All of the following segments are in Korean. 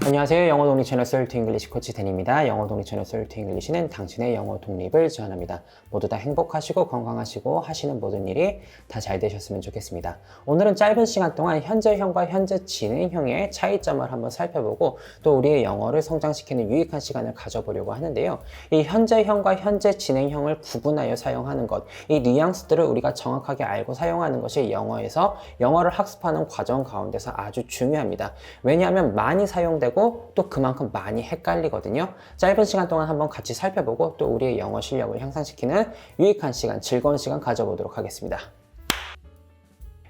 안녕하세요. 영어 독립 채널 Soul to English 코치 댄입니다. 영어 독립 채널 Soul to English는 당신의 영어 독립을 지원합니다. 모두 다 행복하시고 건강하시고 하시는 모든 일이 다 잘 되셨으면 좋겠습니다. 오늘은 짧은 시간 동안 현재형과 현재 진행형의 차이점을 한번 살펴보고 또 우리의 영어를 성장시키는 유익한 시간을 가져보려고 하는데요. 이 현재형과 현재 진행형을 구분하여 사용하는 것, 이 뉘앙스들을 우리가 정확하게 알고 사용하는 것이 영어에서 영어를 학습하는 과정 가운데서 아주 중요합니다. 왜냐하면 많이 사용되고 또 그만큼 많이 헷갈리거든요. 짧은 시간 동안 한번 같이 살펴보고 또 우리의 영어 실력을 향상시키는 유익한 시간, 즐거운 시간 가져보도록 하겠습니다.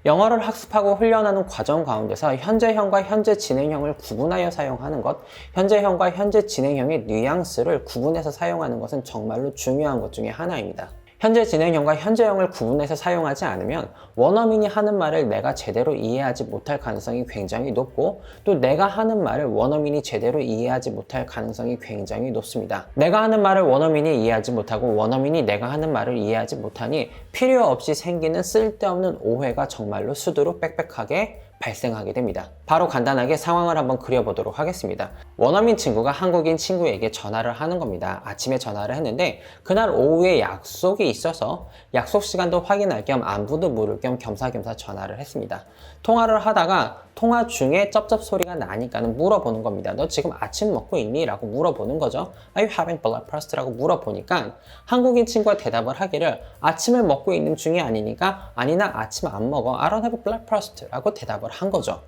영어를 학습하고 훈련하는 과정 가운데서 현재형과 현재 진행형을 구분하여 사용하는 것, 현재형과 현재 진행형의 뉘앙스를 구분해서 사용하는 것은 정말로 중요한 것 중에 하나입니다. 현재 진행형과 현재형을 구분해서 사용하지 않으면 원어민이 하는 말을 내가 제대로 이해하지 못할 가능성이 굉장히 높고 또 내가 하는 말을 원어민이 제대로 이해하지 못할 가능성이 굉장히 높습니다. 내가 하는 말을 원어민이 이해하지 못하고 원어민이 내가 하는 말을 이해하지 못하니 필요 없이 생기는 쓸데없는 오해가 정말로 수두룩 빽빽하게 발생하게 됩니다. 바로 간단하게 상황을 한번 그려보도록 하겠습니다. 원어민 친구가 한국인 친구에게 전화를 하는 겁니다. 아침에 전화를 했는데 그날 오후에 약속이 있어서 약속 시간도 확인할 겸 안부도 물을 겸 겸사겸사 전화를 했습니다. 통화를 하다가 통화 중에 쩝쩝 소리가 나니까는 물어보는 겁니다. 너 지금 아침 먹고 있니? 라고 물어보는 거죠. Are you having breakfast? 라고 물어보니까 한국인 친구가 대답을 하기를 아침을 먹고 있는 중이 아니니까 아니 나 아침 안 먹어. I don't have breakfast 라고 대답을 한 거죠.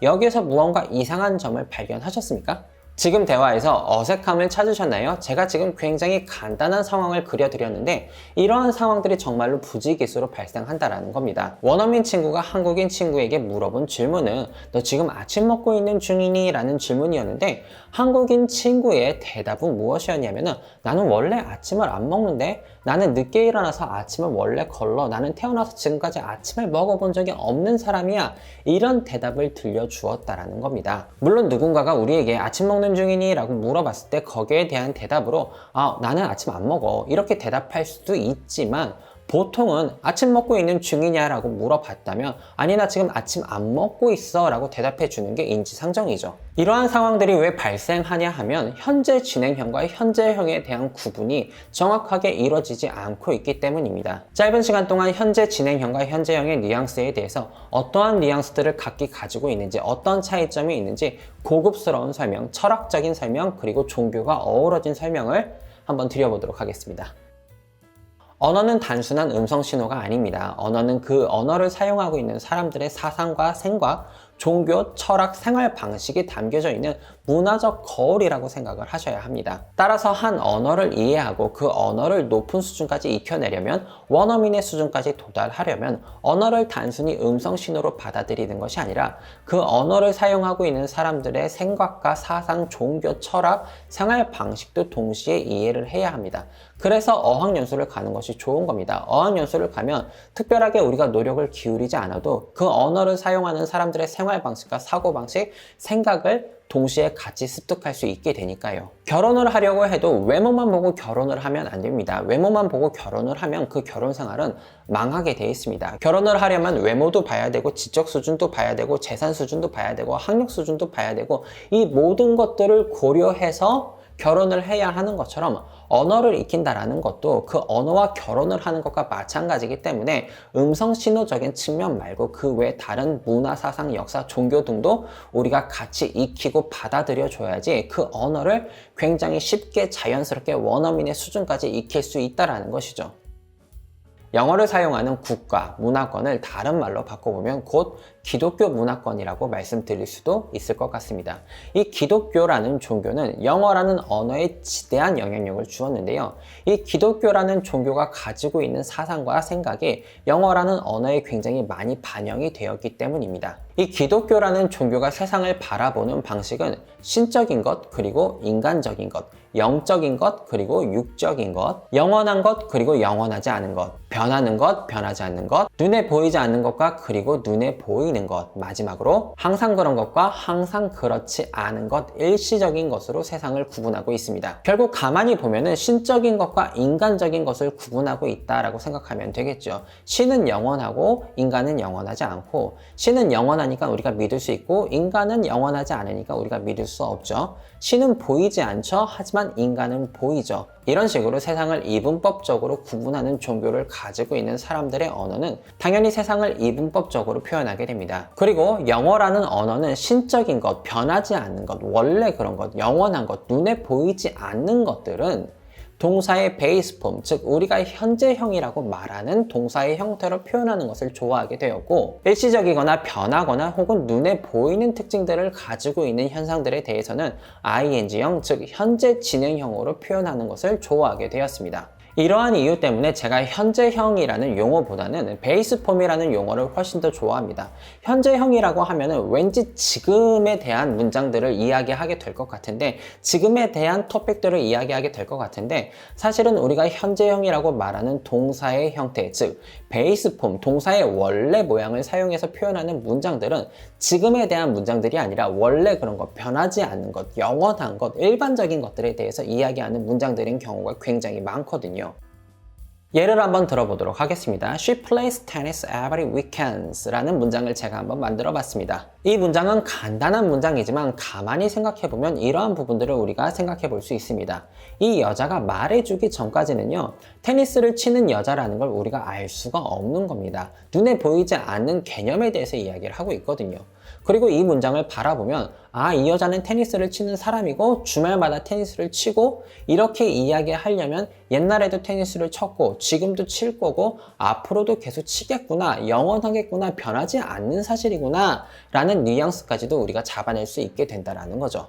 여기에서 무언가 이상한 점을 발견하셨습니까? 지금 대화에서 어색함을 찾으셨나요? 제가 지금 굉장히 간단한 상황을 그려드렸는데 이러한 상황들이 정말로 부지기수로 발생한다는 겁니다. 원어민 친구가 한국인 친구에게 물어본 질문은 너 지금 아침 먹고 있는 중이니? 라는 질문이었는데 한국인 친구의 대답은 무엇이었냐면 나는 원래 아침을 안 먹는데 나는 늦게 일어나서 아침을 원래 걸러 나는 태어나서 지금까지 아침을 먹어본 적이 없는 사람이야 이런 대답을 들려주었다라는 겁니다. 물론 누군가가 우리에게 아침 먹는 중이니? 라고 물어봤을 때 거기에 대한 대답으로 나는 아침 안 먹어 이렇게 대답할 수도 있지만 보통은 아침 먹고 있는 중이냐 라고 물어봤다면 아니 나 지금 아침 안 먹고 있어 라고 대답해 주는 게 인지상정이죠. 이러한 상황들이 왜 발생하냐 하면 현재 진행형과 현재형에 대한 구분이 정확하게 이루어지지 않고 있기 때문입니다. 짧은 시간 동안 현재 진행형과 현재형의 뉘앙스에 대해서 어떠한 뉘앙스들을 각기 가지고 있는지 어떤 차이점이 있는지 고급스러운 설명, 철학적인 설명 그리고 종교가 어우러진 설명을 한번 드려보도록 하겠습니다. 언어는 단순한 음성 신호가 아닙니다. 언어는 그 언어를 사용하고 있는 사람들의 사상과 생각, 종교, 철학, 생활 방식이 담겨져 있는 문화적 거울이라고 생각을 하셔야 합니다. 따라서 한 언어를 이해하고 그 언어를 높은 수준까지 익혀내려면 원어민의 수준까지 도달하려면 언어를 단순히 음성 신호로 받아들이는 것이 아니라 그 언어를 사용하고 있는 사람들의 생각과 사상, 종교, 철학, 생활 방식도 동시에 이해를 해야 합니다. 그래서 어학연수를 가는 것이 좋은 겁니다. 어학연수를 가면 특별하게 우리가 노력을 기울이지 않아도 그 언어를 사용하는 사람들의 생활 방식과 사고 방식, 생각을 동시에 같이 습득할 수 있게 되니까요. 결혼을 하려고 해도 외모만 보고 결혼을 하면 안 됩니다. 외모만 보고 결혼을 하면 그 결혼 생활은 망하게 돼 있습니다. 결혼을 하려면 외모도 봐야 되고 지적 수준도 봐야 되고 재산 수준도 봐야 되고 학력 수준도 봐야 되고 이 모든 것들을 고려해서 결혼을 해야 하는 것처럼 언어를 익힌다라는 것도 그 언어와 결혼을 하는 것과 마찬가지이기 때문에 음성 신호적인 측면 말고 그 외 다른 문화, 사상, 역사, 종교 등도 우리가 같이 익히고 받아들여 줘야지 그 언어를 굉장히 쉽게 자연스럽게 원어민의 수준까지 익힐 수 있다는 것이죠. 영어를 사용하는 국가, 문화권을 다른 말로 바꿔보면 곧 기독교 문화권이라고 말씀드릴 수도 있을 것 같습니다. 이 기독교라는 종교는 영어라는 언어에 지대한 영향력을 주었는데요. 이 기독교라는 종교가 가지고 있는 사상과 생각이 영어라는 언어에 굉장히 많이 반영이 되었기 때문입니다. 이 기독교라는 종교가 세상을 바라보는 방식은 신적인 것 그리고 인간적인 것 영적인 것 그리고 육적인 것, 영원한 것 그리고 영원하지 않은 것, 변하는 것, 변하지 않는 것, 눈에 보이지 않는 것과 그리고 눈에 보이는 것, 마지막으로 항상 그런 것과 항상 그렇지 않은 것, 일시적인 것으로 세상을 구분하고 있습니다. 결국 가만히 보면은 신적인 것과 인간적인 것을 구분하고 있다라고 생각하면 되겠죠. 신은 영원하고 인간은 영원하지 않고, 신은 영원하니까 우리가 믿을 수 있고 인간은 영원하지 않으니까 우리가 믿을 수 없죠. 신은 보이지 않죠. 하지만 인간은 보이죠. 이런 식으로 세상을 이분법적으로 구분하는 종교를 가지고 있는 사람들의 언어는 당연히 세상을 이분법적으로 표현하게 됩니다. 그리고 영어라는 언어는 신적인 것, 변하지 않는 것, 원래 그런 것, 영원한 것, 눈에 보이지 않는 것들은 동사의 베이스 폼, 즉 우리가 현재형이라고 말하는 동사의 형태로 표현하는 것을 좋아하게 되었고, 일시적이거나 변하거나 혹은 눈에 보이는 특징들을 가지고 있는 현상들에 대해서는 ing형, 즉 현재 진행형으로 표현하는 것을 좋아하게 되었습니다. 이러한 이유 때문에 제가 현재형이라는 용어보다는 베이스 폼이라는 용어를 훨씬 더 좋아합니다. 현재형이라고 하면은 왠지 지금에 대한 문장들을 이야기하게 될 것 같은데, 지금에 대한 토픽들을 이야기하게 될 것 같은데, 사실은 우리가 현재형이라고 말하는 동사의 형태, 즉 베이스 폼, 동사의 원래 모양을 사용해서 표현하는 문장들은 지금에 대한 문장들이 아니라 원래 그런 것, 변하지 않는 것, 영원한 것, 일반적인 것들에 대해서 이야기하는 문장들인 경우가 굉장히 많거든요. 예를 한번 들어보도록 하겠습니다. She plays tennis every weekends 라는 문장을 제가 한번 만들어 봤습니다. 이 문장은 간단한 문장이지만 가만히 생각해보면 이러한 부분들을 우리가 생각해 볼 수 있습니다. 이 여자가 말해주기 전까지는요, 테니스를 치는 여자라는 걸 우리가 알 수가 없는 겁니다. 눈에 보이지 않는 개념에 대해서 이야기를 하고 있거든요. 그리고 이 문장을 바라보면 이 여자는 테니스를 치는 사람이고 주말마다 테니스를 치고, 이렇게 이야기하려면 옛날에도 테니스를 쳤고 지금도 칠 거고 앞으로도 계속 치겠구나, 영원하겠구나, 변하지 않는 사실이구나 라는 뉘앙스까지도 우리가 잡아낼 수 있게 된다는 거죠.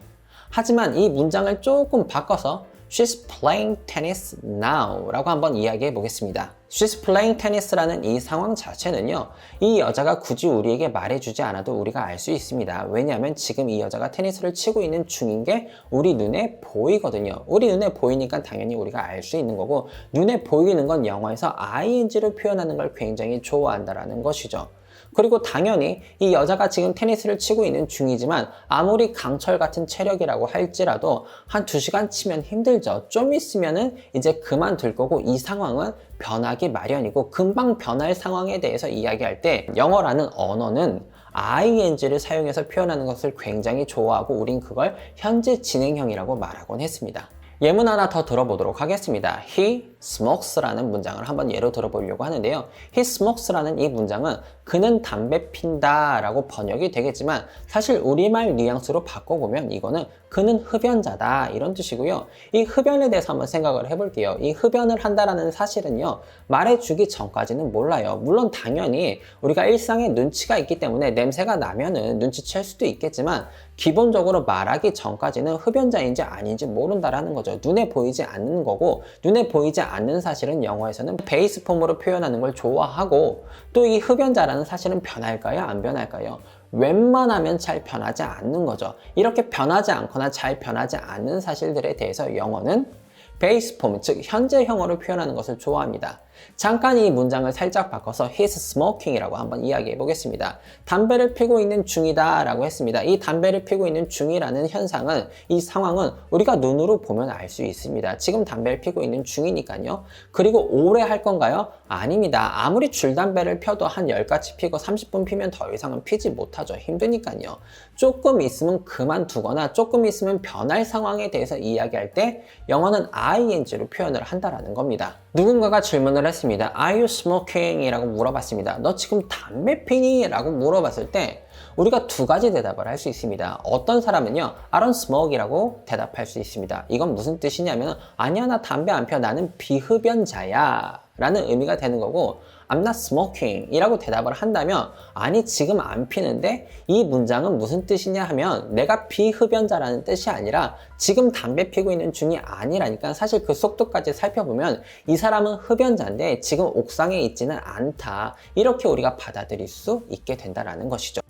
하지만 이 문장을 조금 바꿔서 She's playing tennis now 라고 한번 이야기해 보겠습니다. She's playing tennis라는 이 상황 자체는요, 이 여자가 굳이 우리에게 말해주지 않아도 우리가 알 수 있습니다. 왜냐하면 지금 이 여자가 테니스를 치고 있는 중인 게 우리 눈에 보이거든요. 우리 눈에 보이니까 당연히 우리가 알 수 있는 거고, 눈에 보이는 건 영어에서 ing로 표현하는 걸 굉장히 좋아한다는 것이죠. 그리고 당연히 이 여자가 지금 테니스를 치고 있는 중이지만 아무리 강철 같은 체력이라고 할지라도 한 2시간 치면 힘들죠. 좀 있으면은 이제 그만둘 거고, 이 상황은 변하기 마련이고, 금방 변할 상황에 대해서 이야기할 때 영어라는 언어는 ing를 사용해서 표현하는 것을 굉장히 좋아하고, 우린 그걸 현재 진행형이라고 말하곤 했습니다. 예문 하나 더 들어보도록 하겠습니다. He smokes라는 문장을 한번 예로 들어보려고 하는데요. He smokes라는 이 문장은 그는 담배 핀다 라고 번역이 되겠지만, 사실 우리말 뉘앙스로 바꿔보면 이거는 그는 흡연자다 이런 뜻이고요. 이 흡연에 대해서 한번 생각을 해볼게요. 이 흡연을 한다라는 사실은요, 말해주기 전까지는 몰라요. 물론 당연히 우리가 일상에 눈치가 있기 때문에 냄새가 나면은 눈치챌 수도 있겠지만, 기본적으로 말하기 전까지는 흡연자인지 아닌지 모른다라는 거죠. 눈에 보이지 않는 거고, 눈에 보이지 않는 사실은 영어에서는 베이스 폼으로 표현하는 걸 좋아하고, 또 이 흡연자라는 사실은 변할까요? 안 변할까요? 웬만하면 잘 변하지 않는 거죠. 이렇게 변하지 않거나 잘 변하지 않는 사실들에 대해서 영어는 베이스 폼, 즉 현재형으로 표현하는 것을 좋아합니다. 잠깐 이 문장을 살짝 바꿔서 He's smoking이라고 한번 이야기해 보겠습니다. 담배를 피고 있는 중이다 라고 했습니다. 이 담배를 피고 있는 중이라는 현상은, 이 상황은 우리가 눈으로 보면 알 수 있습니다. 지금 담배를 피고 있는 중이니까요. 그리고 오래 할 건가요? 아닙니다. 아무리 줄담배를 펴도 한 10가지 피고 30분 피면 더 이상은 피지 못하죠. 힘드니까요. 조금 있으면 그만두거나 조금 있으면 변할 상황에 대해서 이야기할 때 영어는 ing로 표현을 한다라는 겁니다. 누군가가 질문을 했습니다. Are you smoking? 이라고 물어봤습니다. 너 지금 담배 피니? 라고 물어봤을 때 우리가 2가지 대답을 할 수 있습니다. 어떤 사람은요, I don't smoke 이라고 대답할 수 있습니다. 이건 무슨 뜻이냐면, 아니야, 나 담배 안 펴. 나는 비흡연자야 라는 의미가 되는 거고, I'm not smoking 이라고 대답을 한다면, 아니 지금 안 피는데 이 문장은 무슨 뜻이냐 하면, 내가 비흡연자라는 뜻이 아니라 지금 담배 피고 있는 중이 아니라니까. 사실 그 속도까지 살펴보면 이 사람은 흡연자인데 지금 옥상에 있지는 않다, 이렇게 우리가 받아들일 수 있게 된다는 것이죠.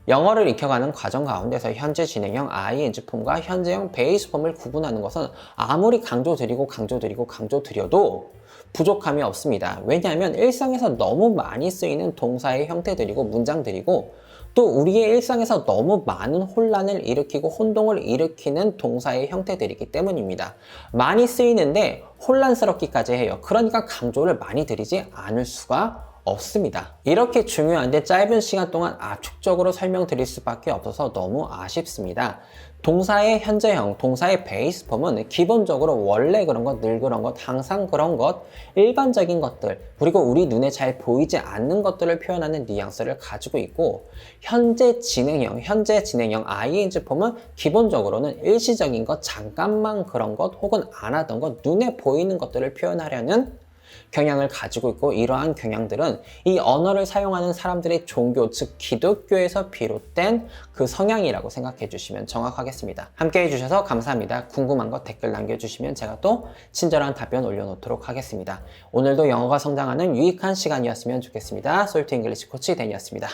영어를 익혀가는 과정 가운데서 현재 진행형 ing 폼과 현재형 베이스 폼을 구분하는 것은 아무리 강조드려도 부족함이 없습니다. 왜냐하면 일상에서 너무 많이 쓰이는 동사의 형태들이고 문장들이고 또 우리의 일상에서 너무 많은 혼란을 일으키고 혼동을 일으키는 동사의 형태들이기 때문입니다. 많이 쓰이는데 혼란스럽기까지 해요. 그러니까 강조를 많이 드리지 않을 수가 없습니다. 이렇게 중요한데 짧은 시간 동안 압축적으로 설명드릴 수밖에 없어서 너무 아쉽습니다. 동사의 현재형, 동사의 베이스 폼은 기본적으로 원래 그런 것, 늘 그런 것, 항상 그런 것, 일반적인 것들, 그리고 우리 눈에 잘 보이지 않는 것들을 표현하는 뉘앙스를 가지고 있고, 현재 진행형 ing 폼은 기본적으로는 일시적인 것, 잠깐만 그런 것, 혹은 안 하던 것, 눈에 보이는 것들을 표현하려는 경향을 가지고 있고, 이러한 경향들은 이 언어를 사용하는 사람들의 종교, 즉 기독교에서 비롯된 그 성향이라고 생각해 주시면 정확하겠습니다. 함께 해주셔서 감사합니다. 궁금한 거 댓글 남겨주시면 제가 또 친절한 답변 올려놓도록 하겠습니다. 오늘도 영어가 성장하는 유익한 시간이었으면 좋겠습니다. 솔트 잉글리시 코치 댄이었습니다.